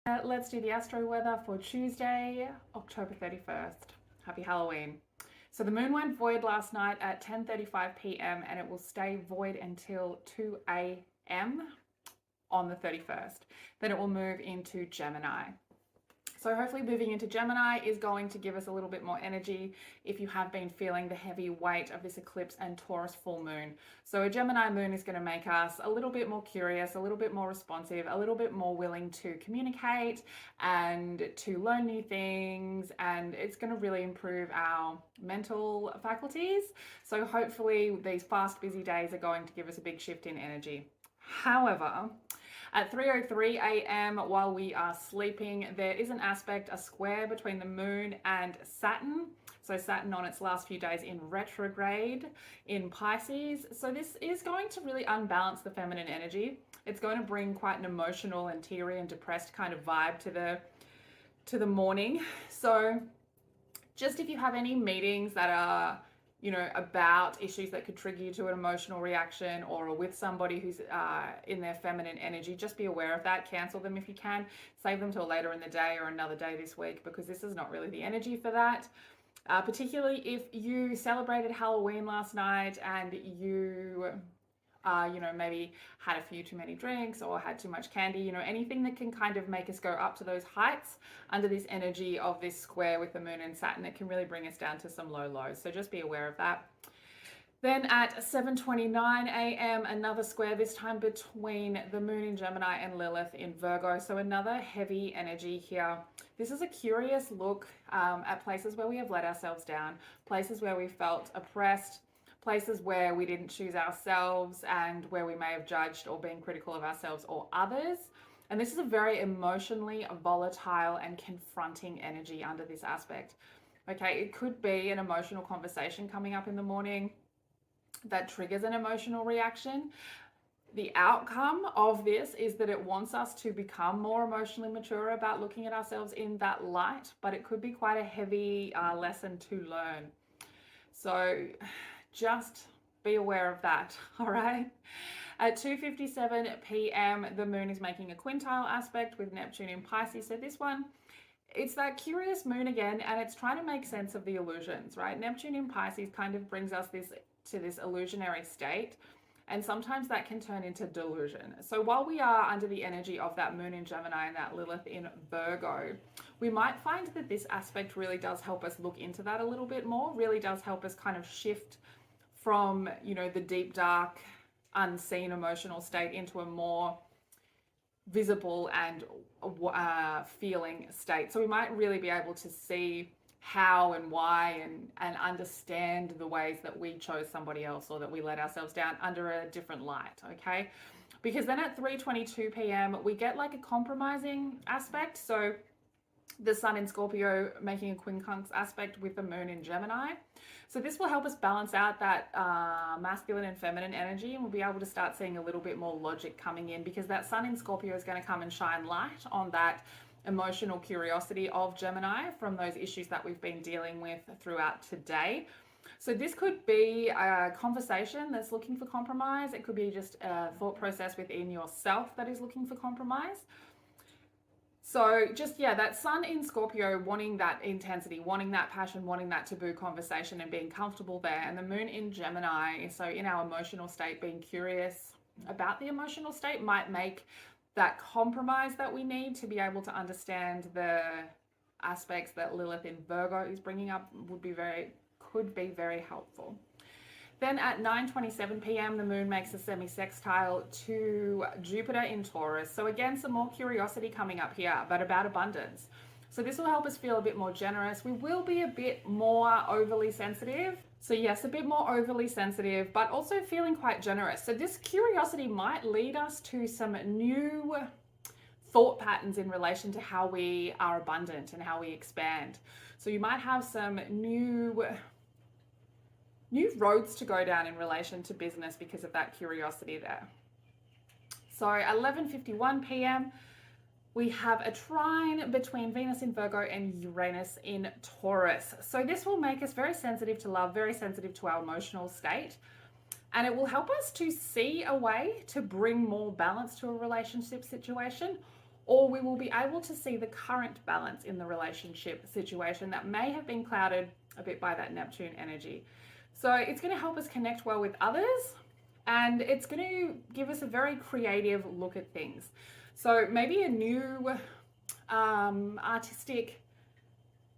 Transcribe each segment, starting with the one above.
Let's do the astro weather for Tuesday, October 31st. Happy Halloween. So the moon went void last night at 10:35 p.m. and it will stay void until 2 a.m. on the 31st. Then it will move into Gemini. So hopefully moving into Gemini is going to give us a little bit more energy if you have been feeling the heavy weight of this eclipse and Taurus full moon. So a Gemini moon is going to make us a little bit more curious, a little bit more responsive, a little bit more willing to communicate and to learn new things, and it's going to really improve our mental faculties. So hopefully these fast, busy days are going to give us a big shift in energy. However, at 3:03 a.m. while we are sleeping, there is an aspect, a square between the moon and Saturn. So Saturn on its last few days in retrograde in Pisces. So this is going to really unbalance the feminine energy. It's going to bring quite an emotional and teary and depressed kind of vibe to the morning. So just if you have any meetings that are about issues that could trigger you to an emotional reaction, or with somebody who's in their feminine energy, just be aware of that. Cancel them if you can. Save them till later in the day or another day this week, because this is not really the energy for that. Particularly if you celebrated Halloween last night and you maybe had a few too many drinks or had too much candy, anything that can kind of make us go up to those heights under this energy of this square with the moon and Saturn, it can really bring us down to some low lows. So just be aware of that. Then at 7:29 a.m., another square, this time between the moon in Gemini and Lilith in Virgo. So another heavy energy here. This is a curious look at places where we have let ourselves down, places where we felt oppressed, places where we didn't choose ourselves and where we may have judged or been critical of ourselves or others. And this is a very emotionally volatile and confronting energy under this aspect. Okay, it could be an emotional conversation coming up in the morning that triggers an emotional reaction. The outcome of this is that it wants us to become more emotionally mature about looking at ourselves in that light, but it could be quite a heavy lesson to learn. So just be aware of that, all right? At 2:57 p.m., the moon is making a quintile aspect with Neptune in Pisces. So this one, it's that curious moon again, and it's trying to make sense of the illusions, right? Neptune in Pisces kind of brings us to this illusionary state, and sometimes that can turn into delusion. So while we are under the energy of that moon in Gemini and that Lilith in Virgo, we might find that this aspect really does help us look into that a little bit more, really does help us kind of shift from, the deep, dark, unseen emotional state into a more visible and feeling state. So we might really be able to see how and why and understand the ways that we chose somebody else or that we let ourselves down under a different light, okay? Because then at 3:22 p.m. we get like a compromising aspect. So the sun in Scorpio making a quincunx aspect with the moon in Gemini. So this will help us balance out that masculine and feminine energy, and we'll be able to start seeing a little bit more logic coming in, because that sun in Scorpio is going to come and shine light on that emotional curiosity of Gemini from those issues that we've been dealing with throughout today. So this could be a conversation that's looking for compromise. It could be just a thought process within yourself that is looking for compromise. So just, that sun in Scorpio wanting that intensity, wanting that passion, wanting that taboo conversation and being comfortable there. And the moon in Gemini, so in our emotional state, being curious about the emotional state might make that compromise that we need to be able to understand the aspects that Lilith in Virgo is bringing up could be very helpful. Then at 9:27 p.m, the moon makes a semi-sextile to Jupiter in Taurus. So again, some more curiosity coming up here, but about abundance. So this will help us feel a bit more generous. We will be a bit more overly sensitive. So yes, a bit more overly sensitive, but also feeling quite generous. So this curiosity might lead us to some new thought patterns in relation to how we are abundant and how we expand. So you might have some new roads to go down in relation to business because of that curiosity there. So 11:51 p.m, we have a trine between Venus in Virgo and Uranus in Taurus. So this will make us very sensitive to love, very sensitive to our emotional state. And it will help us to see a way to bring more balance to a relationship situation, or we will be able to see the current balance in the relationship situation that may have been clouded a bit by that Neptune energy. So it's going to help us connect well with others, and it's going to give us a very creative look at things. So maybe a new artistic,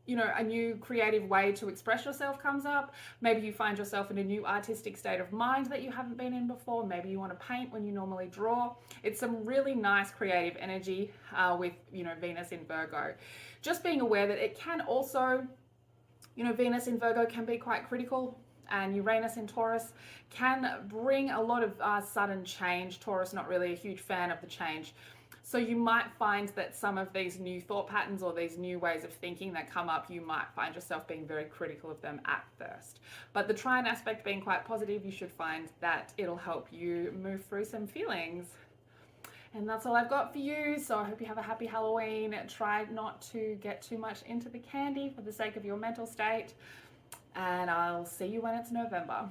a new creative way to express yourself comes up. Maybe you find yourself in a new artistic state of mind that you haven't been in before. Maybe you want to paint when you normally draw. It's some really nice creative energy with, Venus in Virgo. Just being aware that it can also, Venus in Virgo can be quite critical, and Uranus in Taurus can bring a lot of sudden change. Taurus not really a huge fan of the change. So you might find that some of these new thought patterns or these new ways of thinking that come up, you might find yourself being very critical of them at first. But the trine aspect being quite positive, you should find that it'll help you move through some feelings. And that's all I've got for you. So I hope you have a happy Halloween. Try not to get too much into the candy for the sake of your mental state. And I'll see you when it's November.